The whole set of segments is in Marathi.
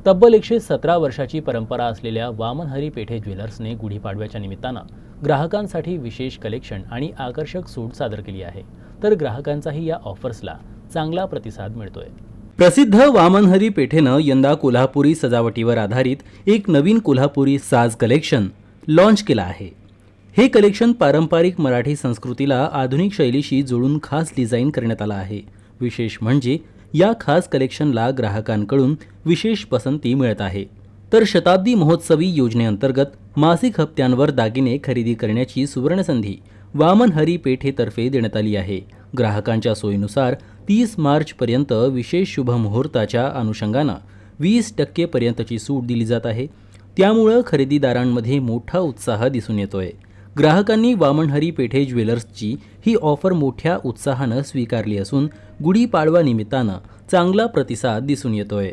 तब्बल 117 वर्षाची परंपरा असलेल्या वामनहरी पेठे ज्वेलर्सने गुढीपाडव्याच्या निमित्तानं ग्राहकांसाठी विशेष कलेक्शन आणि आकर्षक सूट सादर केली आहे. तर ग्राहकांचाही या ऑफर्सला चांगला प्रतिसाद मिळतोय. प्रसिद्ध वामनहरी पेठेनं यंदा कोल्हापुरी सजावटीवर आधारित एक नवीन कोल्हापुरी साज कलेक्शन लॉन्च केलं आहे. हे कलेक्शन पारंपरिक मराठी संस्कृतीला आधुनिक शैलीशी जोडून खास डिझाईन करण्यात आलं आहे. विशेष म्हणजे या खास कलेक्शनला ग्राहकांकडून विशेष पसंती मिळत आहे. तर शताब्दी महोत्सवी योजनेअंतर्गत मासिक हप्त्यांवर दागिने खरेदी करण्याची सुवर्णसंधी वामनहरी पेठेतर्फे देण्यात आली आहे. ग्राहकांच्या सोयीनुसार 30 मार्चपर्यंत विशेष शुभमुहूर्ताच्या अनुषंगानं 20% पर्यंतची सूट दिली जात आहे. त्यामुळं खरेदीदारांमध्ये मोठा उत्साह दिसून येतोय. ग्राहकांनी वामनहरी पेठे ज्वेलर्सची ही ऑफर मोठ्या उत्साहानं स्वीकारली असून गुढीपाडवा निमित्तानं चांगला प्रतिसाद दिसून येतोय.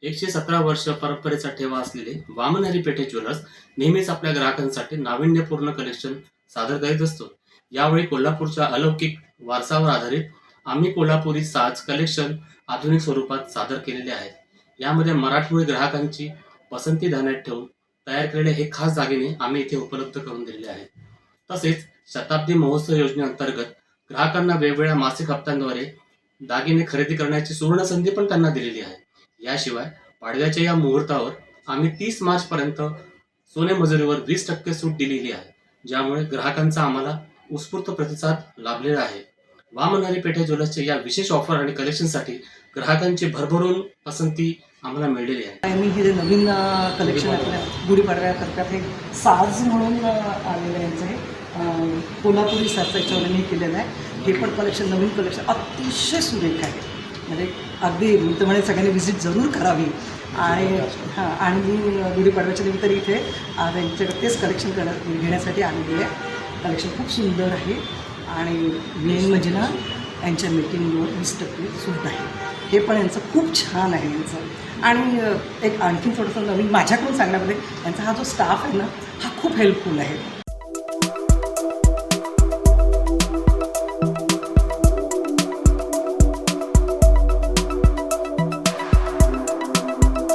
117 वर्ष परंपरेचा ठेवा असलेले वामनहरी पेठे ज्वेलर्स नेहमीच आपल्या ग्राहकांसाठी नाविन्यपूर्ण कलेक्शन सादर करीत असतो. यावेळी कोल्हापूरच्या अलौकिक वारसावर आधारित आम्ही कोल्हापुरी साज कलेक्शन आधुनिक स्वरूपात सादर केलेले आहेत. यामध्ये मराठमोळी ग्राहकांची पसंती ध्यानात ठेवून तयार केलेले हे खास दागिने आम्ही इथे उपलब्ध करून दिलेले आहेत. तसेच शताब्दी महोत्सव योजनेअंतर्गत ग्राहकांना वेगवेगळ्या मासिक हप्त्यांद्वारे दागिने खरेदी करण्याची सुवर्णसंधी पण त्यांना दिलेली आहे. याशिवाय पाडव्याच्या या मुहूर्तावर आम्ही 30 मार्चपर्यंत सोने मजुरीवर 20% सूट दिलेली आहे, ज्यामुळे ग्राहकांचा आम्हाला उत्स्फूर्त प्रतिसाद लाभलेला आहे. वामनहरी पेठे ज्वेलर्सच्या या विशेष ऑफर आणि कलेक्शनसाठी ग्राहकांची भरभरून पसंती आम्हाला मिळालेली आहे. मी हे नवीन कलेक्शन आपल्या गुढीपाडव्याकरता हे साज म्हणून आलेलं यांचं हे कोल्हापुरी साजचा याच्यावर मी केलेलं आहे. हे पण कलेक्शन नवीन कलेक्शन अतिशय सुरेख आहे. म्हणजे अगदी मी तर म्हणे सगळ्यांनी व्हिजिट जरूर करावी. आणि मी गुढीपाडव्याच्या निमित्त इथे त्यांच्याकडे तेच कलेक्शन घेण्यासाठी आलेली आहे. कलेक्शन खूप सुंदर आहे आणि मेन म्हणजे ना यांच्या मेकिंगवर 20% सूट आहे. हे पण यांचं खूप छान आहे यांचं. आणि एक आणखी थोडंसं नवीन माझ्याकडून सांगण्यामध्ये यांचा हा जो स्टाफ आहे ना हा खूप हेल्पफुल आहे.